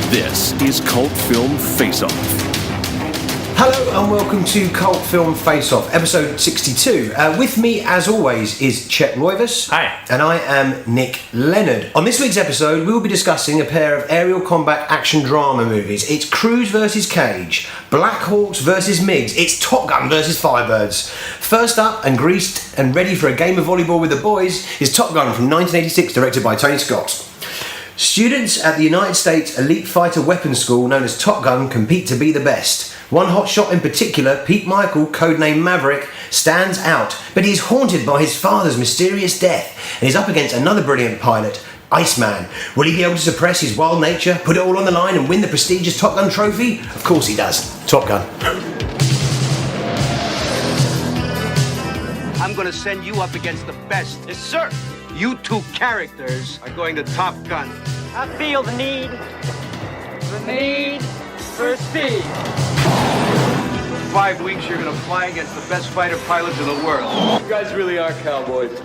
This is Cult Film Face Off. Hello and welcome to Cult Film Face Off, episode 62. With me, as always, is Chet Roivas. Hi. And I am Nick Leonard. On this week's episode, we will be discussing a pair of aerial combat action drama movies. It's Cruise vs. Cage, Black Hawks vs. MiGs, it's Top Gun vs. Firebirds. First up, and greased and ready for a game of volleyball with the boys, is Top Gun from 1986, directed by Tony Scott. Students at the United States Elite Fighter Weapons School, known as Top Gun, compete to be the best. One hotshot in particular, Pete Michael, codenamed Maverick, stands out, but he is haunted by his father's mysterious death and is up against another brilliant pilot, Iceman. Will he be able to suppress his wild nature, put it all on the line and win the prestigious Top Gun trophy? Of course he does. Top Gun. I'm gonna send you up against the best. Yes, sir. You two characters are going to Top Gun. I feel the need for speed. For 5 weeks, you're gonna fly against the best fighter pilots in the world. You guys really are cowboys.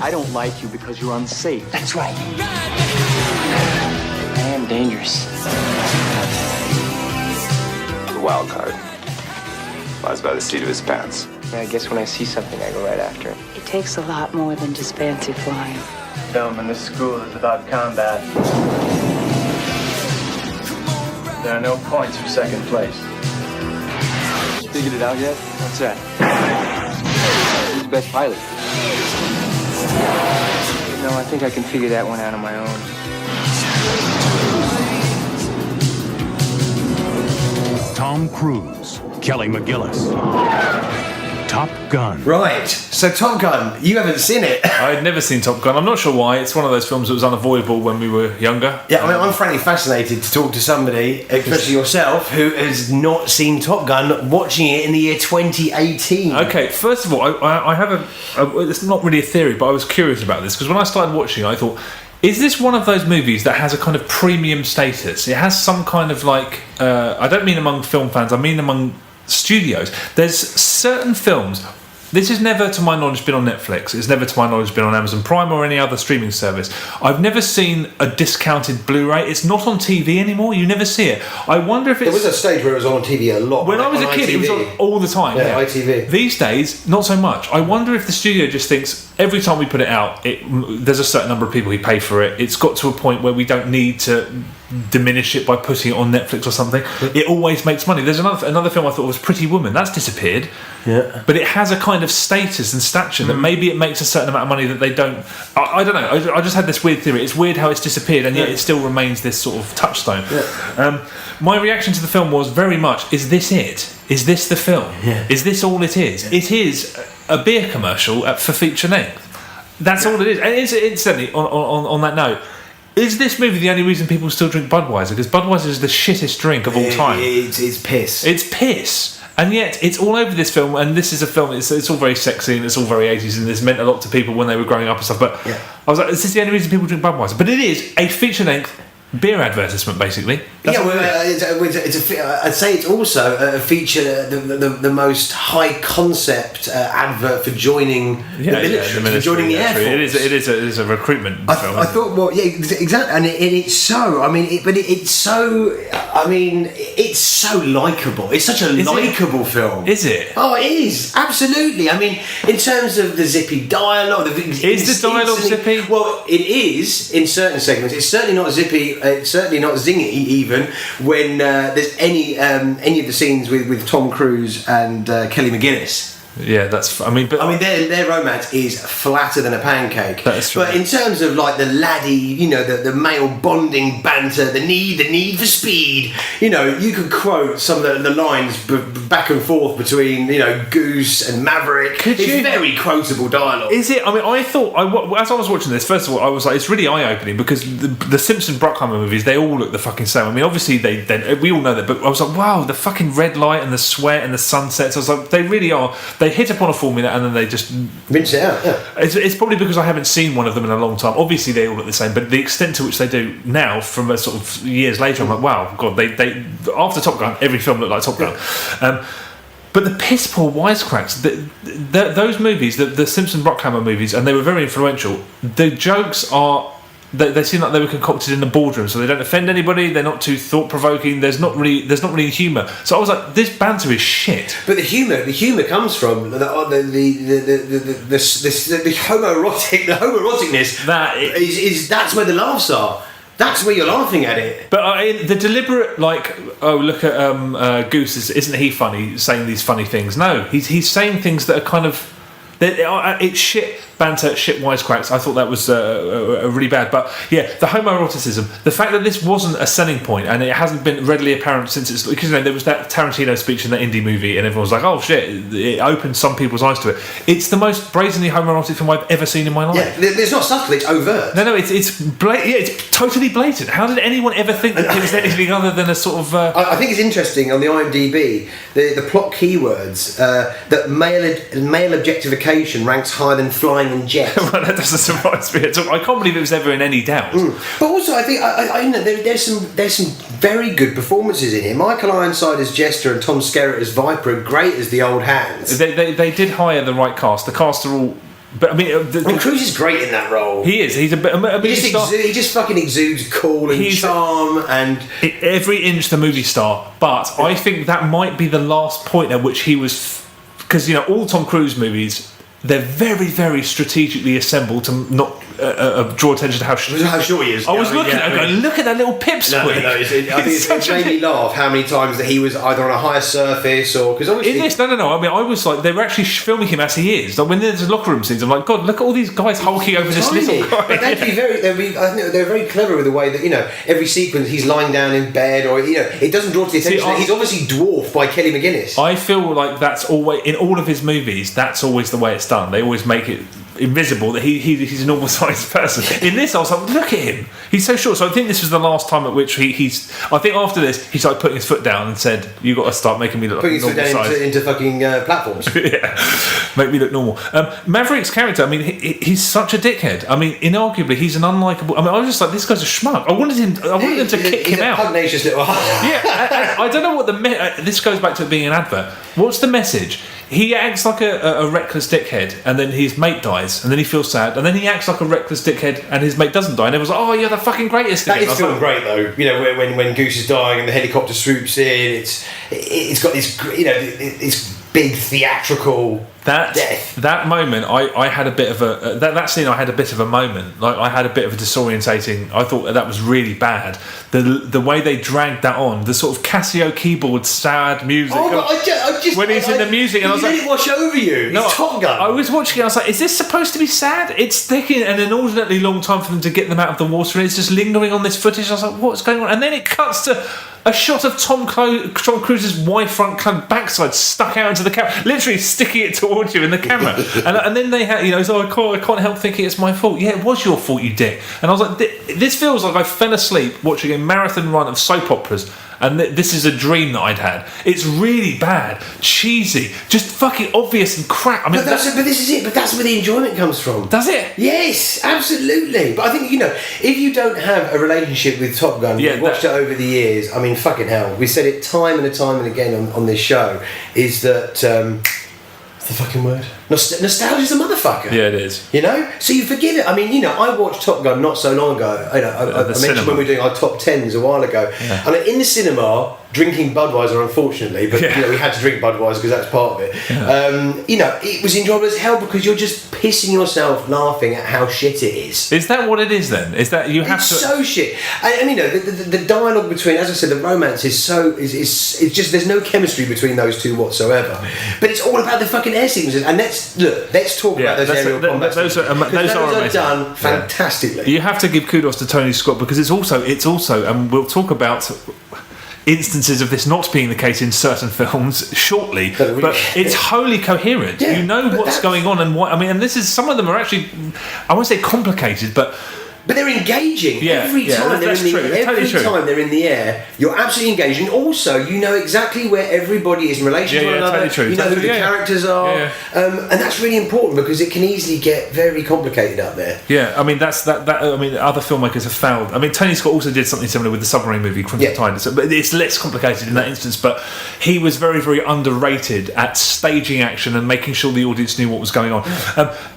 I don't like you because you're unsafe. That's right. I am dangerous. The wild card flies by the seat of his pants. I guess when I see something, I go right after it. It takes a lot more than just fancy flying. Film in this school is about combat. There are no points for second place. Figured it out yet? What's that? Who's the best pilot? No, I think I can figure that one out on my own. Tom Cruise, Kelly McGillis. Top Gun. Right, so Top Gun, you haven't seen it. I had never seen Top Gun. I'm not sure why. It's one of those films that was unavoidable when we were younger. Yeah, I mean, I'm frankly fascinated to talk to somebody, especially yourself, who has not seen Top Gun, watching it in the year 2018. Okay, first of all, I have it's not really a theory, but I was curious about this, because when I started watching it, I thought, is this one of those movies that has a kind of premium status? It has some kind of like, I don't mean among film fans, I mean among studios. There's certain films, this has never to my knowledge been on Netflix, it's never to my knowledge been on Amazon Prime or any other streaming service. I've never seen a discounted Blu-ray. It's not on TV anymore, you never see it. I wonder if it's... There was a stage where it was on TV a lot. When I was a kid, it was on all the time. Yeah, ITV. These days, not so much. I wonder if the studio just thinks every time we put it out, there's a certain number of people who pay for it. It's got to a point where we don't need to diminish it by putting it on Netflix or something. It always makes money. There's another film I thought was Pretty Woman. That's disappeared. Yeah. But it has a kind of status and stature that maybe it makes a certain amount of money that they don't... I don't know. I just had this weird theory. It's weird how it's disappeared and yet it still remains this sort of touchstone. Yeah. My reaction to the film was very much, is this it? Is this the film? Yeah. Is this all it is? Yeah. It is a beer commercial for feature length. That's all it is. And incidentally, on that note, is this movie the only reason people still drink Budweiser? Because Budweiser is the shittest drink of all time. It's piss. It's piss. And yet, it's all over this film, and this is a film, it's all very sexy, and it's all very 80s, and this meant a lot to people when they were growing up and stuff, but I was like, is this the only reason people drink Budweiser? But it is a feature-length beer advertisement, basically. That's I'd say it's also a feature, the most high concept advert for joining the military, for joining the Air Force. It is a recruitment film. I thought, well, yeah, exactly, and it's so. I mean, it's so. I mean, it's so likable. It's such a likable film. Is it? Oh, it is absolutely. I mean, in terms of the zippy dialogue, is the dialogue zippy? Well, it is in certain segments. It's certainly not zippy. It's certainly not zingy even when there's any of the scenes with Tom Cruise and Kelly McGillis. Yeah, that's. I mean, their romance is flatter than a pancake. That's true. But in terms of like the laddie, you know, the male bonding banter, the need for speed, you know, you could quote some of the lines back and forth between, you know, Goose and Maverick. It's very quotable dialogue. Is it? I mean, I thought as I was watching this, first of all, I was like, it's really eye-opening because the Simpson Bruckheimer movies, they all look the fucking same. I mean, obviously we all know that, but I was like, wow, the fucking red light and the sweat and the sunsets. I was like, they really are. They hit upon a formula and then they just rinse it out. Yeah. It's probably because I haven't seen one of them in a long time. Obviously, they all look the same, but the extent to which they do now, from a sort of years later, I'm like, wow, God, they after Top Gun, every film looked like Top Gun. But the piss poor wisecracks, those movies, the Simpson Bruckheimer movies, and they were very influential. The jokes are they seem like they were concocted in the boardroom, so they don't offend anybody. They're not too thought provoking. There's not really humour. So I was like, this banter is shit. But the humour comes from the homoeroticness. That's where the laughs are. That's where you're laughing at it. But the deliberate, like, oh, look at Goose, isn't he funny, saying these funny things? No, he's saying things that are kind of... It's shit banter, shit wisecracks. I thought that was really bad. But yeah, the homoeroticism, the fact that this wasn't a selling point and it hasn't been readily apparent since it's... Because, there was that Tarantino speech in that indie movie and everyone was like, oh shit, it opened some people's eyes to it. It's the most brazenly homoerotic film I've ever seen in my life. Yeah, it's not subtle, it's overt. No, it's totally blatant. How did anyone ever think that it was anything other than a sort of... I think it's interesting on the IMDb, the plot keywords, that male objectification ranks higher than flying in jets. Well, that doesn't surprise me at all. I can't believe it was ever in any doubt. But also, I think there's some very good performances in here. Michael Ironside as Jester and Tom Skerritt as Viper are great as the old hands. They did hire the right cast. The cast are all... But I mean, and Cruise is great in that role. He is. He's he just fucking exudes cool and charm and every inch the movie star. But I think that might be the last point at which he was, because all Tom Cruise movies, they're very, very strategically assembled to not draw attention to how short he is. I was looking at him going, look at that little pipsqueak. I think it made me laugh how many times that he was either on a higher surface or... Because obviously... No. I mean, I was like, they were actually filming him as he is. Like, when there's locker room scenes, I'm like, God, look at all these guys hulking over this little guy. But I think they're very clever with the way that, every sequence he's lying down in bed or, it doesn't draw to the attention. He's obviously dwarfed by Kelly McGillis. I feel like that's always, in all of his movies, that's always the way it's done. They always make it invisible that he's a normal sized person. In this I was like, look at him, he's so short. So I think this was the last time at which he's I think after this he started putting his foot down and said, you got to start making me look like normal size. Putting his foot down into fucking platforms. Yeah, make me look normal. Maverick's character, I mean, he's such a dickhead. I mean, inarguably he's an unlikable... I mean, I was just like, this guy's a schmuck. I wanted them to kick him out. He's a pugnacious little... Yeah, I don't know what this goes back to it being an advert. What's the message? He acts like a reckless dickhead, and then his mate dies, and then he feels sad, and then he acts like a reckless dickhead, and his mate doesn't die, and everyone's like, oh, you're the fucking greatest. That is filmed great though. When Goose is dying and the helicopter swoops in, it's got this, this big theatrical death. That moment, I had a bit of a that scene. I had a bit of a moment. Like, I had a bit of a disorientating. I thought that was really bad. The way they dragged that on, the sort of Casio keyboard sad music. Oh, but I just when he's in the music, and I was like, let it wash over you. No, it's Top Gun. I was watching it. I was like, is this supposed to be sad? It's taking an inordinately long time for them to get them out of the water, and it's just lingering on this footage. I was like, what's going on? And then it cuts to a shot of Tom Cruise's wide front backside stuck out into the camera, literally sticking it towards you in the camera. and then they had, so I can't help thinking it's my fault. Yeah, it was your fault, you dick. And I was like, this feels like I fell asleep watching a marathon run of soap operas, and this is a dream that I'd had. It's really bad, cheesy, just fucking obvious and crap. I mean, but this is it. But that's where the enjoyment comes from. Does it? Yes, absolutely. But I think if you don't have a relationship with Top Gun, you've watched it over the years. I mean, fucking hell, we said it time and time and again on this show. Is that what's the fucking word? Nostalgia's a motherfucker. Yeah, it is. So you forgive it. I mean, I watched Top Gun not so long ago. I mentioned when we were doing our top 10s a while ago. Yeah. And in the cinema, drinking Budweiser, unfortunately, but we had to drink Budweiser because that's part of it. Yeah. It was enjoyable as hell because you're just pissing yourself laughing at how shit it is. Is that what it is then? Is that you have it's to? So shit. I mean, the dialogue between, as I said, the romance is it's just there's no chemistry between those two whatsoever. But it's all about the fucking air sequences, and let's talk about those aerial combat. Those are done fantastically. You have to give kudos to Tony Scott because it's also, and we'll talk about instances of this not being the case in certain films shortly, but it's wholly coherent. Yeah, what's going on and what. I mean, and this is, some of them are actually, I won't say complicated, but they're engaging every time. Time they're in the air, you're absolutely engaged, and also you know exactly where everybody is in relation to one another. Totally true. You know who the characters are, and that's really important because it can easily get very complicated out there. Yeah, I mean I mean, other filmmakers have found. I mean, Tony Scott also did something similar with the submarine movie Crimson Tide, but it's less complicated in that instance. But he was very, very underrated at staging action and making sure the audience knew what was going on.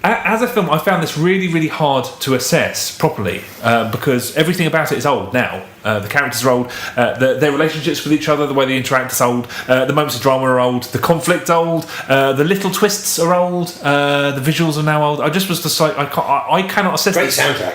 As a film, I found this really, really hard to assess properly properly because everything about it is old now. The characters are old, their relationships with each other, the way they interact is old, the moments of drama are old, the conflict old, the little twists are old, the visuals are now old. I just was just like, I cannot assess Great this. soundtrack.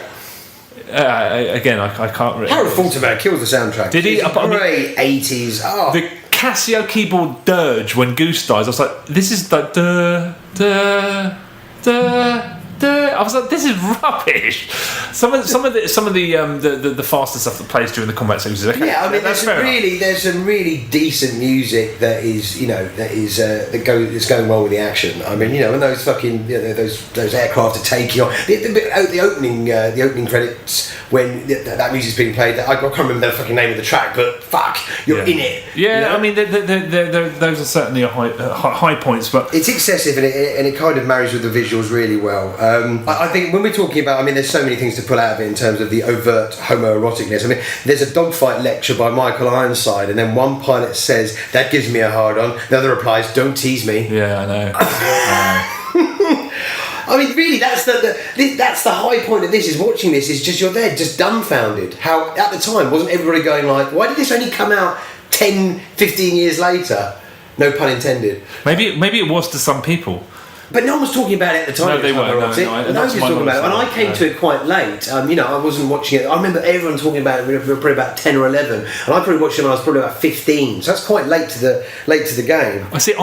Again, I can't really. Harold Faltermeyer kills the soundtrack. Did he? It's great 80s. Oh. The Casio keyboard dirge when Goose dies, I was like, this is like duh, duh, duh. I was like, this is rubbish. Some of the faster stuff that plays during the combat sequences. Okay, Yeah, I mean, that's there's some really decent music that is, that's going well with the action. I mean, when those fucking those aircraft are taking on the opening credits when that music's being played. I can't remember the fucking name of the track, but fuck, you're in it. Yeah, I mean, those are certainly high points, but it's excessive and it kind of marries with the visuals really well. I think when we're talking about, I mean, there's so many things to pull out of it in terms of the overt homoeroticness. I mean, there's a dogfight lecture by Michael Ironside, and then one pilot says, "That gives me a hard on." The other replies, "Don't tease me." Yeah, I know. I mean, really, that's the high point of this. Is watching this is just you're there, just dumbfounded. How at the time wasn't everybody going like, "Why did this only come out 10, 15 years later?" No pun intended. Maybe it was to some people. But no one was talking about it at the time. No, they weren't. Nobody was talking about it, and I came to it quite late. I wasn't watching it. I remember everyone talking about it. Probably about 10 or 11, and I probably watched it when I was probably about 15. So that's quite late to the game. I see.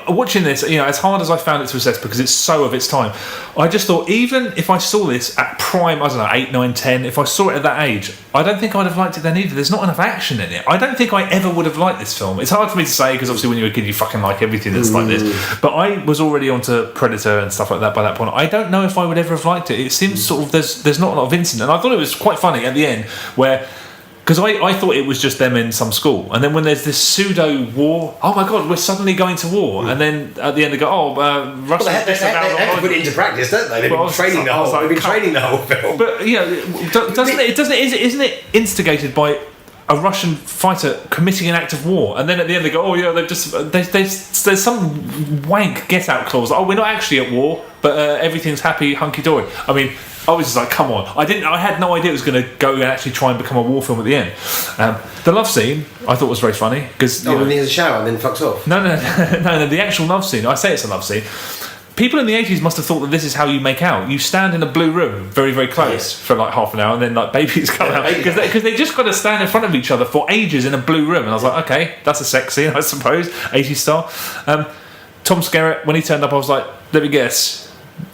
Watching this, as hard as I found it to assess because it's so of its time, I just thought even if I saw this at prime, I don't know, 8, 9, 10. If I saw it at that age, I don't think I'd have liked it then either. There's not enough action in it. I don't think I ever would have liked this film. It's hard for me to say because obviously when you're a kid, you fucking like everything that's like this. But I was already onto Predator and stuff like that by that point. I don't know if I would ever have liked it. It seems sort of there's not a lot of incident, and I thought it was quite funny at the end where. Because I thought it was just them in some school, and then when there's this pseudo war, oh my god, we're suddenly going to war, and then at the end they go, Russia. Well, they have to put it into practice, don't they? They've been training the whole film. But isn't it instigated by a Russian fighter committing an act of war, and then at the end they go, oh yeah, there's some wank get out clause. Oh, we're not actually at war, but everything's happy, hunky dory. I mean, I was just like, come on. I had no idea it was going to go and actually try and become a war film at the end. The love scene I thought was very funny because when he has a shower and then fucks off. No. The actual love scene. I say it's a love scene. People in the 80s must have thought that this is how you make out. You stand in a blue room, very, very close, for like half an hour, and then like babies come out because they just got to stand in front of each other for ages in a blue room. And I was like, okay, that's a sex scene, I suppose, 80s style. Tom Skerritt, when he turned up, I was like, let me guess.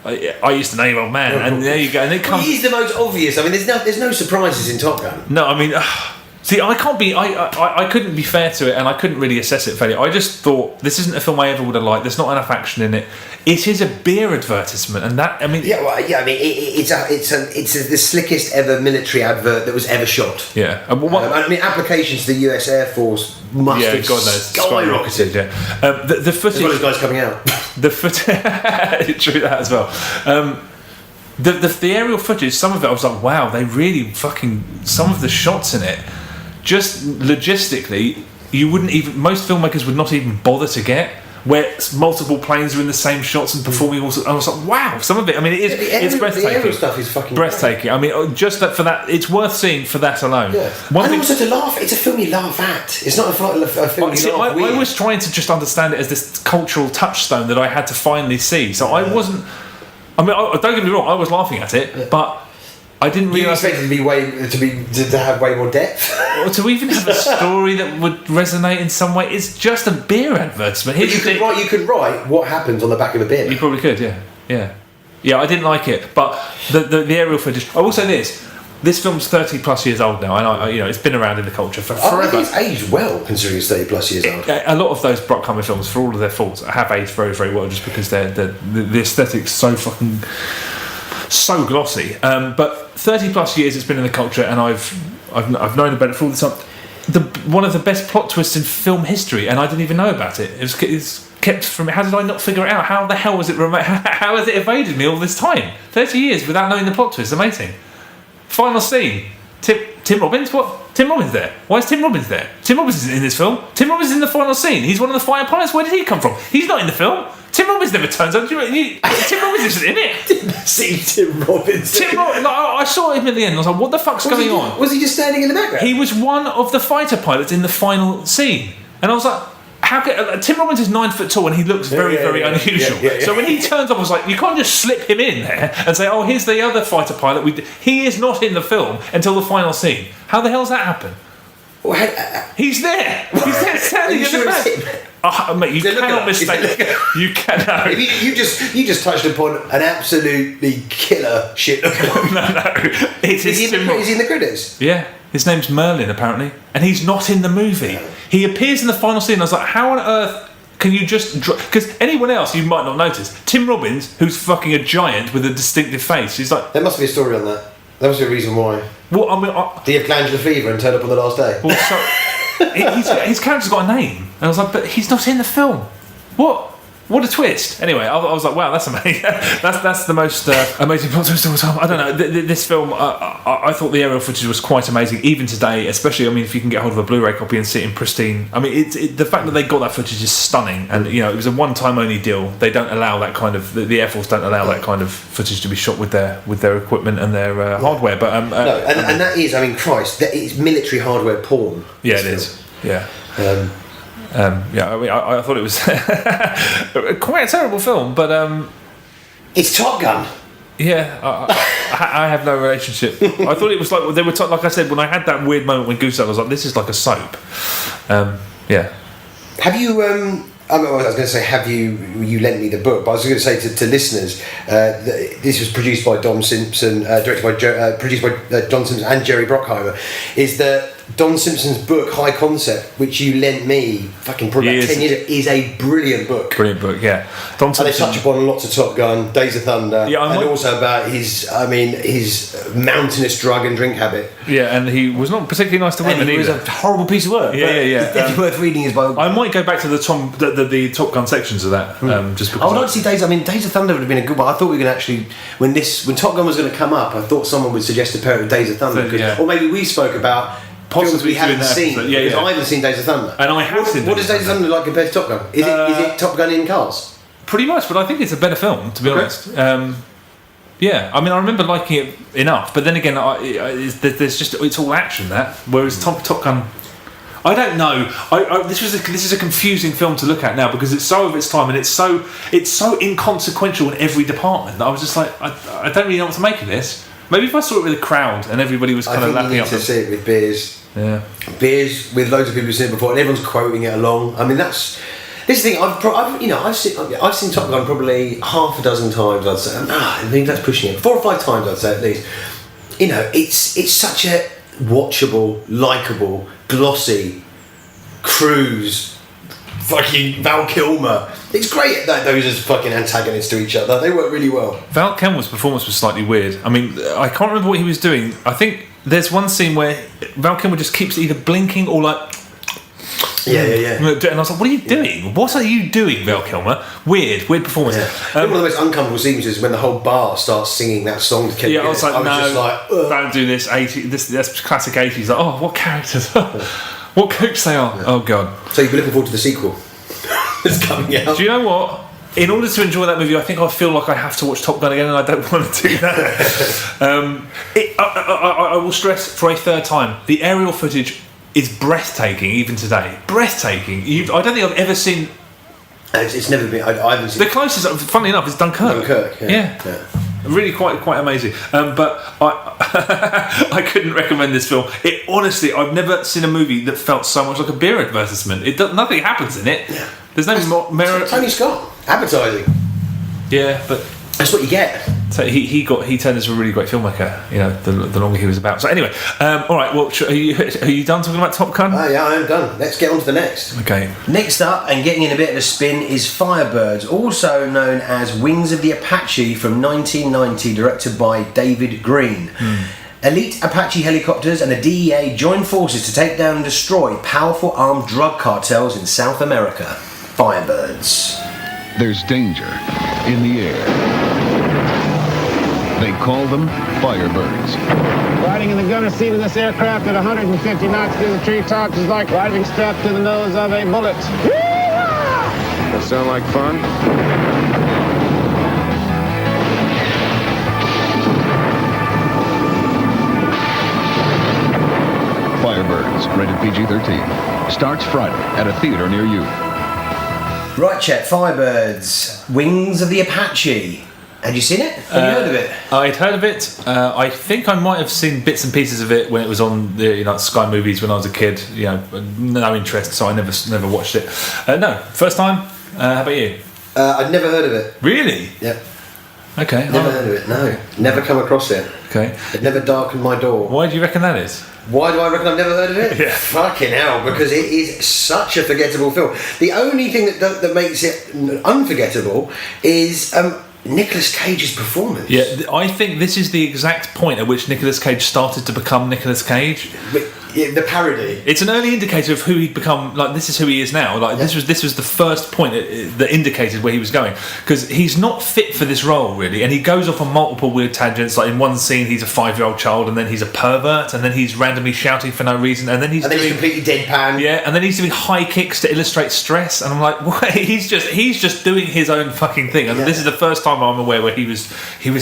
I used to know you, old man, and there you go. And it comes. He's the most obvious. I mean, there's no surprises in Top Gun. No, I mean, see, I can't be. I couldn't be fair to it, and I couldn't really assess it fairly. I just thought this isn't a film I ever would have liked. There's not enough action in it. It is a beer advertisement, and that I mean, I mean, it's the slickest ever military advert that was ever shot. Yeah, I mean, applications to the US Air Force must have skyrocketed. Yeah, the footage, as well as guys coming out. The footage, true that as well. The aerial footage, some of it, I was like, wow, they really fucking some of the shots in it. Just logistically, you wouldn't even. Most filmmakers would not even bother to get. Where multiple planes are in the same shots and performing also. I was like, wow, some of it. I mean, it's breathtaking. The aerial stuff is fucking breathtaking. Great. I mean, just that for that, it's worth seeing for that alone. Yeah. Also to laugh. It's a film you laugh at. It's not a film you laugh I was trying to just understand it as this cultural touchstone that I had to finally see. So I wasn't. I mean, don't get me wrong. I was laughing at it, but I didn't realise. You expected it to have way more depth, or to even have a story that would resonate in some way. It's just a beer advertisement. You could write what happens on the back of a beer. You probably could, yeah. I didn't like it, but the aerial footage. I will say this film's 30 plus years old now, and it's been around in the culture for forever. I think it's aged well, considering it's 30 plus years old. A lot of those Bruckheimer films, for all of their faults, have aged very, very well, just because the aesthetic's so fucking. So glossy, but 30 plus years it's been in the culture, and I've known about it for all the time. One of the best plot twists in film history, and I didn't even know about it. It's kept from me. How did I not figure it out? How the hell was it? How has it evaded me all this time? 30 years without knowing the plot twist. Amazing. Final scene. Tim Robbins. What? Tim Robbins there? Why is Tim Robbins there? Tim Robbins isn't in this film. Tim Robbins is in the final scene. He's one of the fighter pilots. Where did he come from? He's not in the film. Tim Robbins never turns up. Tim Robbins isn't in it. See Tim Robbins. Tim Robbins, like, I saw him at the end. I was like, what the fuck's going on? Was he just standing in the background? He was one of the fighter pilots in the final scene. And I was like, how can, Tim Robbins is 9 foot tall and he looks very unusual. So when he turns up, I was like, you can't just slip him in there and say, oh, here's the other fighter pilot. He is not in the film until the final scene. How the hell's that happen? He's there. He's there standing in the back. Oh, mate, you cannot mistake. You cannot. You just touched upon an absolutely killer shit. No. Is he in the credits? Yeah. His name's Merlin, apparently. And he's not in the movie. He appears in the final scene. I was like, how on earth can you just... Because anyone else you might not notice. Tim Robbins, who's fucking a giant with a distinctive face. He's like... There must be a story on that. There must be a reason why. Well, I mean... Did he have glandular fever and turn up on the last day? Well, his character's got a name. And I was like, but he's not in the film. What a twist. Anyway, I was like, wow, that's amazing. that's the most amazing plot twist of all time. I don't know. This film, I thought the aerial footage was quite amazing, even today, especially, I mean, if you can get hold of a Blu-ray copy and see it in pristine. I mean, the fact that they got that footage is stunning. And, you know, it was a one-time only deal. They don't allow that kind of... The Air Force don't allow that kind of footage to be shot with their equipment and their hardware. But no, and that is, I mean, Christ, that is military hardware porn. Yeah, it is. Yeah. I mean, I thought it was quite a terrible film, but it's Top Gun. Yeah, I have no relationship. I thought it was like they were like I said, when I had that weird moment with Goose, I was like, this is like a soap. Yeah. Have you? I was going to say, have you lent me the book? But I was going to say to listeners, this was produced by Don Simpson, produced by Don Simpson and Jerry Bruckheimer. Is that Don Simpson's book High Concept, which you lent me fucking probably about 10 years ago, is a brilliant book. Brilliant book, yeah. Don Simpson. And they touch upon lots of Top Gun, Days of Thunder, and also about his mountainous drug and drink habit. Yeah, and he was not particularly nice to women either. He was a horrible piece of work. Yeah. It's definitely worth reading his biography. I might go back to the Top Gun sections of that, just because. I would like to see Days. I mean, Days of Thunder would have been a good one. I thought we were going to actually, when Top Gun was going to come up, I thought someone would suggest a pair of Days of Thunder, or maybe we spoke about. Films we haven't seen, because I haven't seen Days of Thunder. And I have seen. What does Days of Thunder like compared to Top Gun? Is it Top Gun in cars? Pretty much, but I think it's a better film, to be honest. Yeah, I mean, I remember liking it enough, but then again, there's just it's all action that. Whereas Top Gun, I don't know. This is a confusing film to look at now because it's so of its time and it's so inconsequential in every department that I was just like, I don't really know what to make of this. Maybe if I saw it with a crowd and everybody was kind of lapping up. I think you need to see it with beers. Yeah, beers with loads of people who've seen it before, and everyone's quoting it along. I mean, this is the thing. I've seen Top Gun probably half a dozen times. I'd say. I think that's pushing it. 4 or 5 times, I'd say at least. You know, it's such a watchable, likeable, glossy Cruise. Fucking Val Kilmer. It's great that those are fucking antagonists to each other. They work really well. Val Kilmer's performance was slightly weird. I mean, I can't remember what he was doing. I think there's one scene where Val Kilmer just keeps either blinking or like... Yeah. And I was like, what are you doing? Yeah. What are you doing, Val Kilmer? Weird performance. Yeah. One of the most uncomfortable scenes is when the whole bar starts singing that song to Kenny. Yeah, I was like, don't do this. That's classic 80s. Like, oh, what characters? What cooks they are. Yeah. Oh, God. So you'll be looking forward to the sequel. It's coming out. Do you know what? In order to enjoy that movie, I think I feel like I have to watch Top Gun again, and I don't want to do that. I will stress for a third time, the aerial footage is breathtaking, even today. Breathtaking. I don't think I've ever seen... It's never been... I haven't seen... The closest, funnily enough, is Dunkirk. Yeah. Really quite amazing. But I couldn't recommend this film. It honestly, I've never seen a movie that felt so much like a beer advertisement. Nothing happens in it. Yeah. There's no merit. Tony Scott advertising. Yeah, but that's what you get. So he turned into a really great filmmaker. You know, the longer he was about. So anyway, all right. Well, are you done talking about Top Gun? Yeah, I am done. Let's get on to the next. Okay. Next up, and getting in a bit of a spin, is Firebirds, also known as Wings of the Apache, from 1990, directed by David Green. Elite Apache helicopters and the DEA join forces to take down and destroy powerful armed drug cartels in South America. Firebirds. There's danger in the air. They call them Firebirds. Riding in the gunner seat of this aircraft at 150 knots through the treetops is like riding strapped to the nose of a bullet. That sound like fun? Firebirds, rated PG-13. Starts Friday at a theater near you. Right, Chet, Firebirds, Wings of the Apache. Had you seen it? Have you heard of it? I'd heard of it. I think I might have seen bits and pieces of it when it was on the Sky Movies when I was a kid. No interest, so I never watched it. No, first time. How about you? I'd never heard of it. Really? Yeah. Okay. Never heard of it, no. Never come across it. Okay. It never darkened my door. Why do you reckon that is? Why do I reckon I've never heard of it? Yeah. Fucking hell, because it is such a forgettable film. The only thing that makes it unforgettable is Nicolas Cage's performance. Yeah, I think this is the exact point at which Nicolas Cage started to become Nicolas Cage. The parody. It's an early indicator of who he'd become. Like, this is who he is now. Like, this was the first point that indicated where he was going, because he's not fit for this role really, and he goes off on multiple weird tangents. Like, in one scene, he's a 5-year-old child, and then he's a pervert, and then he's randomly shouting for no reason, and then he's completely deadpan. Yeah, and then he's doing high kicks to illustrate stress, and I'm like, what? He's just doing his own fucking thing, and this is the first time I'm aware where he was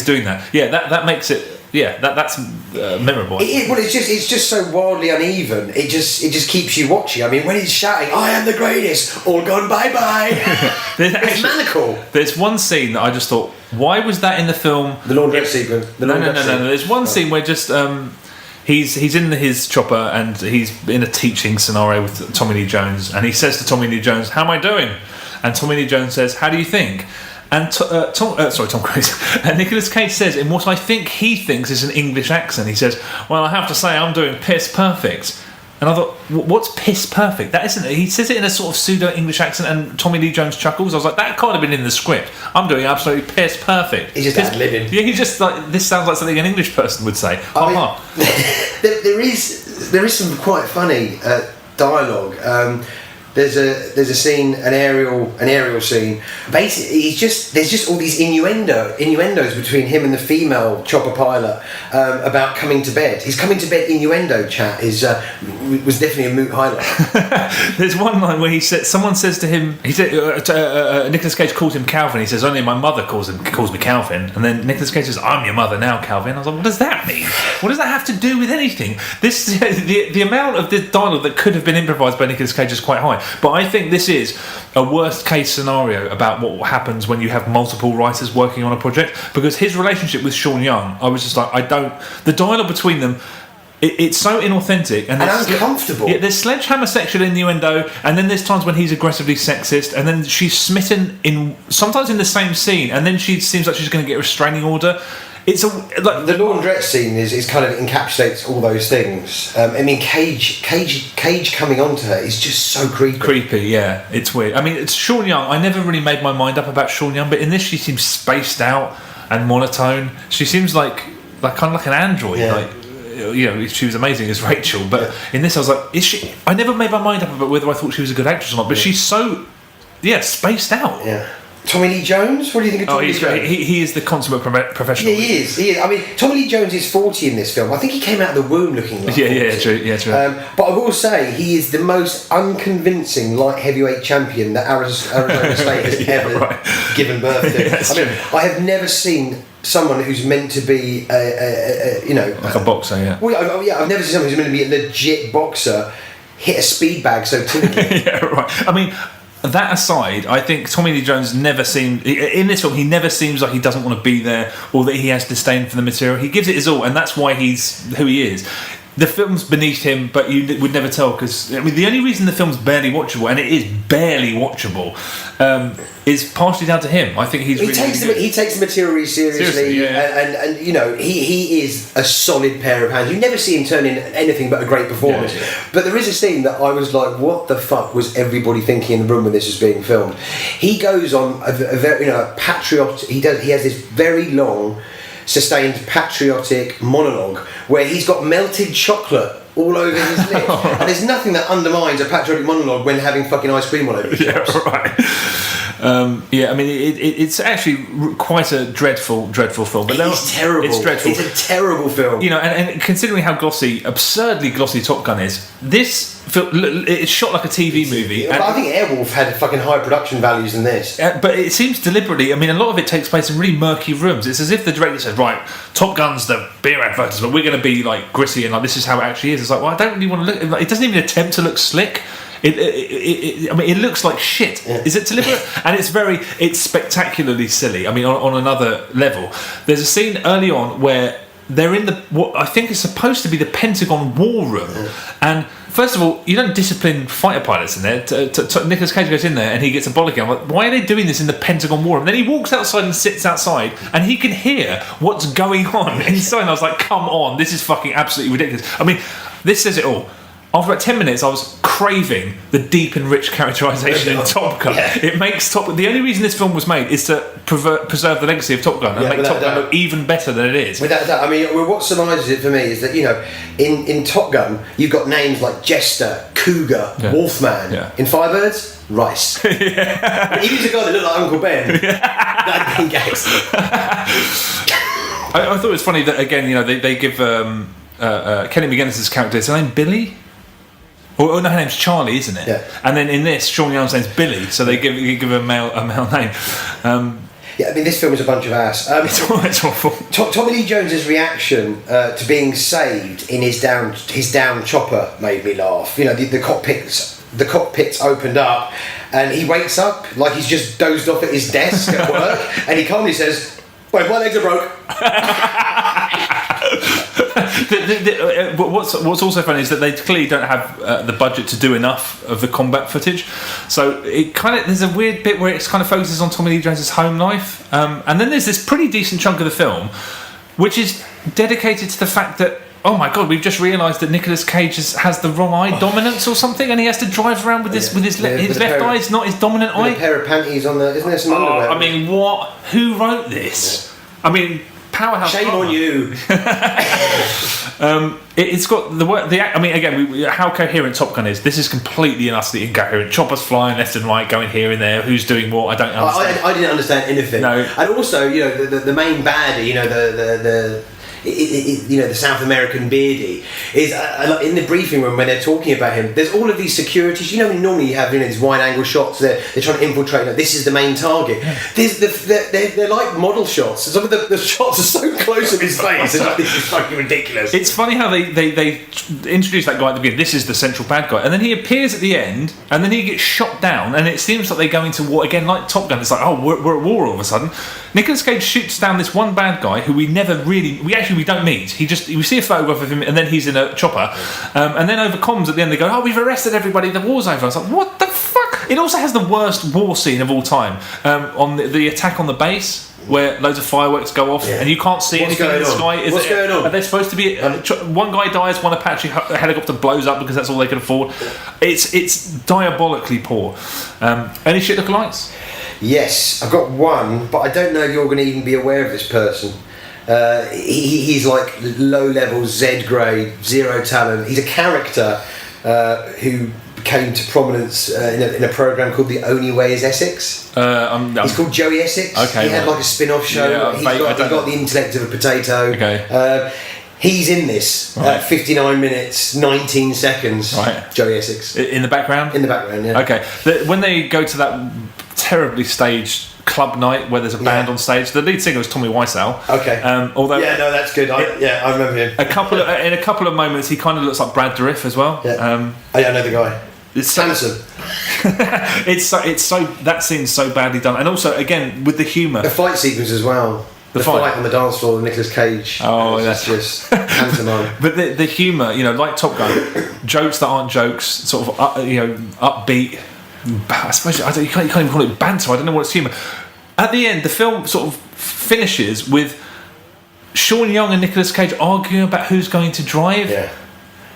doing that. Yeah, that makes it. Yeah, that's memorable. It's just so wildly uneven. It just keeps you watching. I mean, when he's shouting, "I am the greatest," all gone bye bye. It's maniacal. There's one scene that I just thought, why was that in the film? The laundrette sequence. No. There's one scene where just he's in his chopper and he's in a teaching scenario with Tommy Lee Jones, and he says to Tommy Lee Jones, "How am I doing?" And Tommy Lee Jones says, "How do you think?" And Tom Cruise. And Nicolas Cage says, in what I think he thinks is an English accent, he says, "Well, I have to say, I'm doing piss perfect." And I thought, what's piss perfect? That isn't. He says it in a sort of pseudo English accent, and Tommy Lee Jones chuckles. I was like, that can't have been in the script. I'm doing absolutely piss perfect. He's just ad-libbing. Yeah, he's just like, this sounds like something an English person would say. There is some quite funny dialogue. There's a scene, an aerial scene. Basically, there's just all these innuendos between him and the female chopper pilot about coming to bed. His coming to bed innuendo chat was definitely a moot highlight. There's one line where someone says to him, Nicolas Cage calls him Calvin. He says, "Only my mother calls me Calvin." And then Nicolas Cage says, "I'm your mother now, Calvin." I was like, what does that mean? What does that have to do with anything? The amount of the dialogue that could have been improvised by Nicolas Cage is quite high. But I think this is a worst case scenario about what happens when you have multiple writers working on a project, because his relationship with Sean Young, I was just like, the dialogue between them, it's so inauthentic and uncomfortable. There's sledgehammer sexual innuendo, and then there's times when he's aggressively sexist, and then she's smitten sometimes in the same scene, and then she seems like she's going to get a restraining order. It's the laundrette scene is kind of encapsulates all those things. I mean, Cage coming onto her is just so creepy. Creepy, yeah, it's weird. I mean, it's Sean Young. I never really made my mind up about Sean Young, but in this she seems spaced out and monotone. She seems like kind of like an android. Yeah. Like, she was amazing as Rachel, but in this I was like, is she? I never made my mind up about whether I thought she was a good actress or not. But she's so spaced out. Yeah. Tommy Lee Jones? What do you think of Tommy Lee Jones? He is the consummate professional. Yeah, he is. I mean, Tommy Lee Jones is 40 in this film. I think he came out of the womb looking like 40. Yeah, true. But I will say, he is the most unconvincing light heavyweight champion that Arizona State has ever given birth to. Yes, I mean, I have never seen someone who's meant to be, like a boxer, yeah. Well, I've never seen someone who's meant to be a legit boxer hit a speed bag so typically. Yeah, right. I mean, that aside, I think Tommy Lee Jones never seemed, in this film, he never seems like he doesn't want to be there or that he has disdain for the material. He gives it his all, and that's why he's who he is. The film's beneath him, but you would never tell, because I mean, the only reason the film's barely watchable, and it is barely watchable, is partially down to him. I think he takes the material really seriously, and he is a solid pair of hands. You never see him turn in anything but a great performance. Yeah. But there is a scene that I was like, what the fuck was everybody thinking in the room when this was being filmed? He goes on a very patriotic. He has this very long, sustained patriotic monologue where he's got melted chocolate all over his lip. And there's nothing that undermines a patriotic monologue when having fucking ice cream all over his lips. Yeah, right. Yeah, I mean, it's actually quite a dreadful film. But It's terrible. It's dreadful. It's a terrible film. You know, and considering how absurdly glossy Top Gun is, this film, it's shot like a TV movie. But I think Airwolf had fucking higher production values than this. But it seems deliberately. I mean, a lot of it takes place in really murky rooms. It's as if the director said, "Right, Top Gun's the beer advertisement. We're going to be like gritty and like this is how it actually is." It's like, well, I don't really want to look. Like, it doesn't even attempt to look slick. I mean, it looks like shit. Yeah. Is it deliberate? And it's spectacularly silly. I mean, on another level, there's a scene early on where they're in what I think is supposed to be the Pentagon war room, and first of all, you don't discipline fighter pilots in there. Nicolas Cage goes in there and he gets a bollocking. I'm like, why are they doing this in the Pentagon war room? And then he walks outside and sits outside, and he can hear what's going on inside. And I was like, come on, this is fucking absolutely ridiculous. I mean, this says it all. After about 10 minutes, I was craving the deep and rich characterisation in Top Gun. Yeah. It makes Top Gun... The only reason this film was made is to preserve the legacy of Top Gun and make Top Gun look even better than it is. Without that, I mean, what surmises it for me is that, you know, in Top Gun, you've got names like Jester, Cougar, Wolfman. Yeah. In Firebirds, Rice. Even the guy that looked like Uncle Ben. That'd been gags. I thought it was funny that, again, you know, they give Kelly McGinnis's character, is her name Billy? Oh no, her name's Charlie, isn't it? Yeah. And then in this, Sean Young's name's Billy, so they give a male name. Yeah, I mean, this film is a bunch of ass. It's awful. Tommy Lee Jones's reaction to being saved in his down chopper made me laugh. You know, the cockpits opened up, and he wakes up like he's just dozed off at his desk at work, and he calmly says, "Wait, my legs are broke." What's also funny is that they clearly don't have the budget to do enough of the combat footage, so it kind of, there's a weird bit where it kind of focuses on Tommy Lee Jones's home life, and then there's this pretty decent chunk of the film which is dedicated to the fact that, oh my god, we've just realised that Nicolas Cage has the wrong eye dominance or something, and he has to drive around with his left eye is not his dominant eye. A pair of panties on the, isn't there some underwear? I mean, what? Who wrote this? I mean, powerhouse. Shame on you. It's got I mean, again, how coherent Top Gun is. This is completely and utterly incoherent. Choppers flying left and right, going here and there. Who's doing what? I don't understand. I didn't understand anything. No. And also, you know, the main baddie, you know, the South American beardie is in the briefing room when they're talking about him. There's all of these securities. You know, normally you have, you know, these wide-angle shots. They're trying to infiltrate. Like, this is the main target. They're like model shots. Some of the shots are so close to his face. It's like, this is fucking ridiculous. It's funny how they introduce that guy at the beginning. This is the central bad guy, and then he appears at the end, and then he gets shot down, and it seems like they go into war again, like Top Gun. It's like, oh, we're at war all of a sudden. Nicolas Cage shoots down this one bad guy who we don't meet. We see a photograph of him, and then he's in a chopper, and then over comms at the end they go, "Oh, we've arrested everybody. The war's over." I was like, "What the fuck?" It also has the worst war scene of all time on the attack on the base, where loads of fireworks go off, and you can't see anything in the sky. What's going on? Are they supposed to be? One guy dies, one Apache helicopter blows up because that's all they can afford. It's diabolically poor. Any shit lookalikes? Yes, I've got one, but I don't know if you're going to even be aware of this person. He's like low-level Z grade, zero talent. He's a character who came to prominence in a program called The Only Way Is Essex. He's called Joey Essex. Okay, he had like a spin-off show. Yeah, He got the intellect of a potato. Okay. He's in this. 59 minutes, 19 seconds. Right. Joey Essex. In the background? In the background, yeah. Okay. When they go to that terribly staged club night where there's a band on stage, the lead singer was Tommy Wiseau. Okay. Although that's good. I remember him. In a couple of moments, he kind of looks like Brad Dourif as well. Yeah. I know the guy. It's handsome. it's so that scene's so badly done, and also again with the humour. The fight sequence as well. The fight on the dance floor with Nicolas Cage. Oh, that's just pantomime. But the humour, you know, like Top Gun, jokes that aren't jokes, sort of upbeat. I suppose you can't even call it banter. I don't know what it's humour. At the end, the film sort of finishes with Sean Young and Nicolas Cage arguing about who's going to drive. Yeah.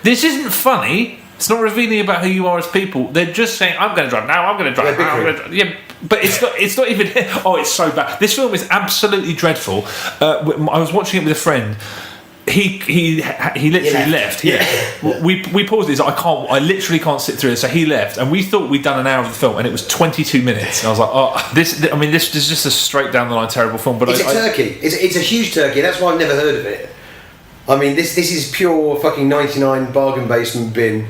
This isn't funny. It's not revealing about who you are as people. They're just saying, "I'm going to drive now. I'm going to drive now." Yeah, but it's not even. Oh, it's so bad. This film is absolutely dreadful. I was watching it with a friend. He literally left. Yeah. We paused this. I literally can't sit through it. So he left, and we thought we'd done an hour of the film, and it was 22 minutes. And I was like, oh, this is just a straight down the line terrible film. But it's a turkey. It's a huge turkey. That's why I've never heard of it. I mean, this is pure fucking 99 bargain basement bin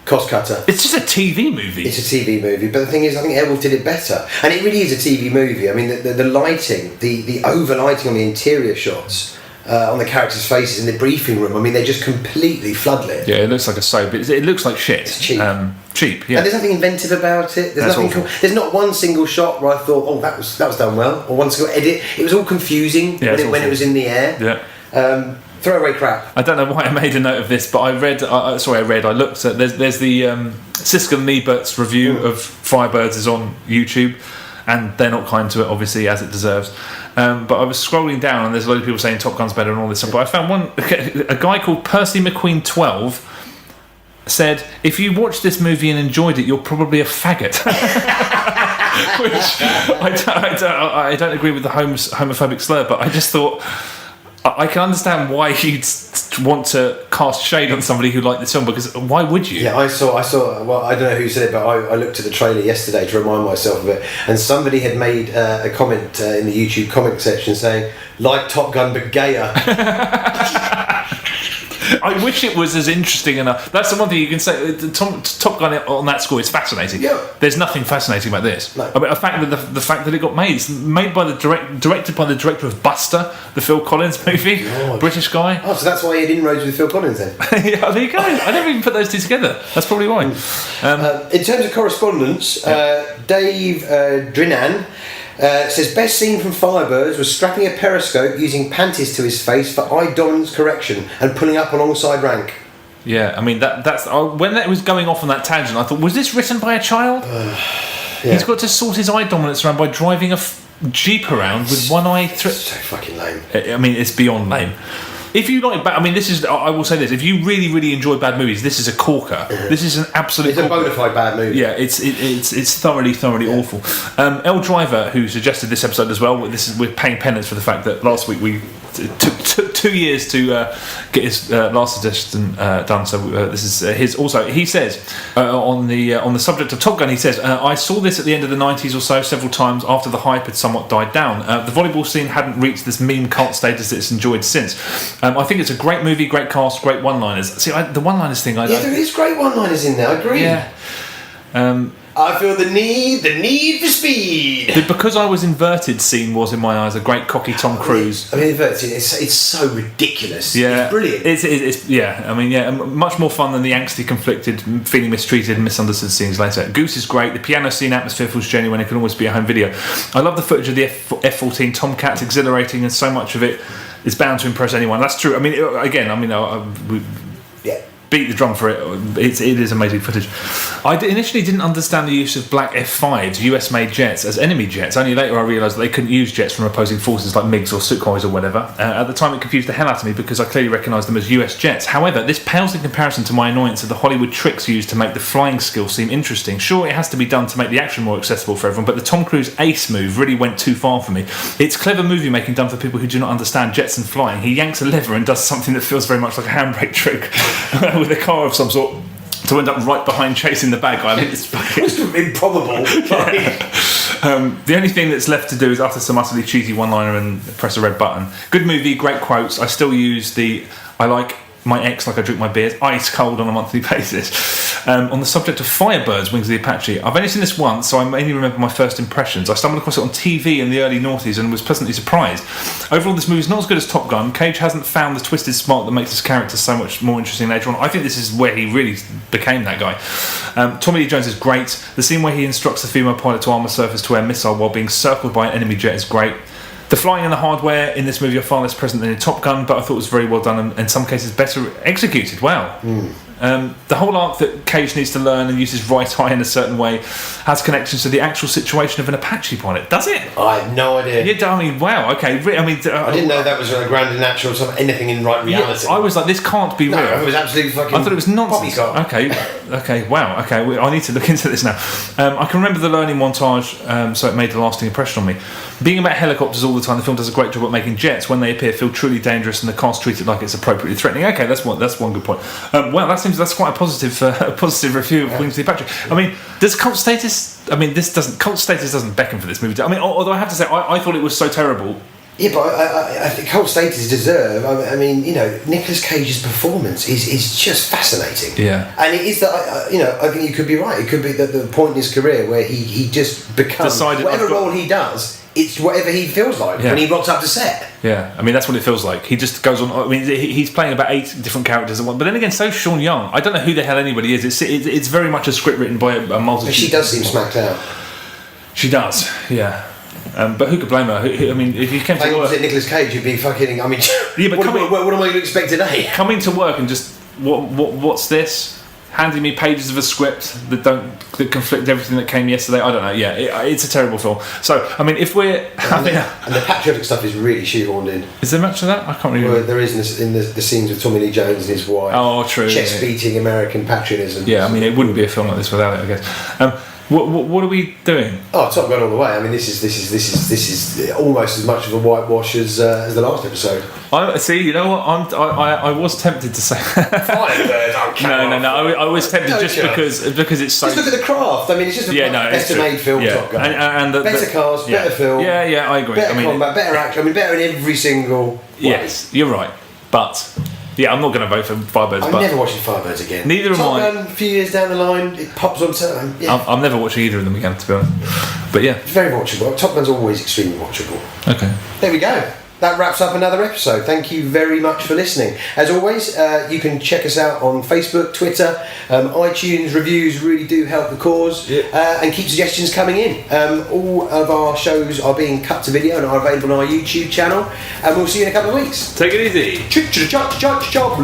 cost cutter. It's just a TV movie. It's a TV movie, but the thing is, I think Airwolf did it better, and it really is a TV movie. I mean, the lighting, the over lighting on the interior shots. On the characters' faces in the briefing room, I mean, they're just completely floodlit. Yeah, it looks like a soap. It looks like shit. It's cheap. Cheap, yeah. And there's nothing inventive about it. There's nothing. There's not one single shot where I thought, oh, that was done well, or one single edit. It was all confusing when it was in the air. Yeah. Throwaway crap. I don't know why I made a note of this, but I looked at. There's the Siskel and Ebert's review of Firebirds is on YouTube. And they're not kind to it, obviously, as it deserves. But I was scrolling down, and there's a lot of people saying Top Gun's better and all this stuff. But I found a guy called Percy McQueen 12 said, if you watched this movie and enjoyed it, you're probably a faggot. Which I don't agree with the homophobic slur, but I just thought I can understand why you'd want to cast shade on somebody who liked this film, because why would you? Yeah, I saw. Well, I don't know who said it, but I looked at the trailer yesterday to remind myself of it, and somebody had made a comment in the YouTube comment section saying, "Like Top Gun but gayer." I wish it was as interesting enough. That's the one thing you can say. Top Gun on that score is fascinating. Yeah. There's nothing fascinating about this. No. I mean, the fact that it got made. It's made by directed by the director of Buster, the Phil Collins movie, British guy. Oh, so that's why he had inroads with Phil Collins then. Yeah, there you go. I never even put those two together. That's probably why. In terms of correspondence, Dave Drinan. Says best scene from Firebirds was strapping a periscope using panties to his face for eye dominance correction and pulling up alongside Rank. Yeah, I mean that's when it was going off on that tangent. I thought, was this written by a child? Yeah. He's got to sort his eye dominance around by driving a Jeep around with one eye. So fucking lame. I mean, it's beyond lame. If you like, I mean, this is. I will say this: if you really, really enjoy bad movies, this is a corker. This is an absolute. It's a bona fide bad movie. Yeah, it's thoroughly awful. Elle Driver, who suggested this episode as well. We're paying penance for the fact that last week we took 2 years to get his last suggestion done. So this is his. Also, he says on the subject of Top Gun, he says, I saw this at the end of the 90s or so several times after the hype had somewhat died down. The volleyball scene hadn't reached this meme cult status that it's enjoyed since. I think it's a great movie, great cast, great one-liners. See, the one-liners thing, there is great one-liners in there. I agree. Yeah. I feel the need for speed. Because I was inverted scene was in my eyes a great cocky Tom Cruise. I mean, inverted. It's so ridiculous. Yeah, it's brilliant. It's yeah. I mean, yeah, much more fun than the angsty, conflicted, feeling mistreated, and misunderstood scenes later. Goose is great. The piano scene atmosphere feels genuine. It can always be a home video. I love the footage of the F-14 Tomcats, exhilarating, and so much of it is bound to impress anyone. That's true. I mean, beat the drum for it. It is amazing footage. I initially didn't understand the use of black F-5s, US-made jets, as enemy jets. Only later I realised that they couldn't use jets from opposing forces like MiGs or Sukhois or whatever. At the time it confused the hell out of me because I clearly recognised them as US jets. However, this pales in comparison to my annoyance of the Hollywood tricks used to make the flying skill seem interesting. Sure, it has to be done to make the action more accessible for everyone, but the Tom Cruise ace move really went too far for me. It's clever movie making done for people who do not understand jets and flying. He yanks a lever and does something that feels very much like a handbrake trick with a car of some sort to end up right behind chasing the bad guy. I mean, it's improbable. The only thing that's left to do is utter some utterly cheesy one-liner and press a red button. Good movie, great quotes. I still use I like my ex like I drink my beers, ice cold on a monthly basis. On the subject of Firebirds, Wings of the Apache, I've only seen this once, so I mainly remember my first impressions. I stumbled across it on TV in the early noughties and was pleasantly surprised. Overall, this movie is not as good as Top Gun. Cage hasn't found the twisted smart that makes his character so much more interesting later on. I think this is where he really became that guy. Tommy Lee Jones is great. The scene where he instructs the female pilot to arm a surface-to-air missile while being circled by an enemy jet is great. The flying and the hardware in this movie are far less present than in Top Gun, but I thought it was very well done and in some cases better executed. Wow. The whole arc that Cage needs to learn and use his right eye in a certain way has connections to the actual situation of an Apache pilot. Does it? I have no idea. Yeah, I mean, wow, okay. I mean, I didn't know that was a grand and natural anything in right reality. Yeah, I was like, this can't be real. It was absolutely fucking. I thought it was nonsense. Okay, wow, okay. I need to look into this now. I can remember the learning montage, so it made a lasting impression on me. being about helicopters all the time, the film does a great job at making jets, when they appear, feel truly dangerous, and the cast treat it like it's appropriately threatening. Okay, that's one good point. Well, that's quite a positive review of Wings of Cleopatra. I mean, does cult status? I mean, cult status doesn't beckon for this movie. I mean, although I have to say, I thought it was so terrible. Yeah, but I think cult status deserve. I mean, Nicolas Cage's performance is just fascinating. Yeah, and it is that I think you could be right. It could be that the point in his career where he just becomes whatever role he does. It's whatever he feels like when he rocks up to set. Yeah, I mean that's what it feels like. He just goes on. I mean, he's playing about 8 different characters at once. But then again, so's Sean Young. I don't know who the hell anybody is. It's very much a script written by a multitude. But she does seem smacked out. She does, yeah. But who could blame her? I mean, if you came to work, opposite Nicolas Cage, you'd be fucking. I mean, yeah, but what am I going to expect today? Coming to work and just what's this? Handing me pages of a script that conflict with everything that came yesterday. I don't know. Yeah, it's a terrible film. So I mean, if we're having and the patriotic stuff is really shoehorned in. Is there much of that? I can't remember. Well, there is in the scenes with Tommy Lee Jones and his wife. Oh, true. Chest beating American patriotism. Yeah, I mean, it wouldn't be a film like this without it, I guess. What are we doing? Oh, Top Gun all the way. I mean, this is almost as much of a whitewash as the last episode. See, you know what? I was tempted to say. No. I was tempted because it's so. Just look at the craft. I mean, it's just a better made film. Yeah. Top Gun. And better cars, better film. Yeah, I agree. Better combat, better action. I mean, better in every single way. Yes, you're right. But yeah, I'm not going to vote for Firebirds. I'm never watching Firebirds again. Neither am I. Top Gun, a few years down the line, it pops on time. Yeah. I'm never watching either of them again, to be honest. But yeah, it's very watchable. Top Gun's always extremely watchable. Okay. There we go. That wraps up another episode. Thank you very much for listening. As always, you can check us out on Facebook, Twitter, iTunes. Reviews really do help the cause, and keep suggestions coming in. All of our shows are being cut to video and are available on our YouTube channel. And we'll see you in a couple of weeks. Take it easy. Chop.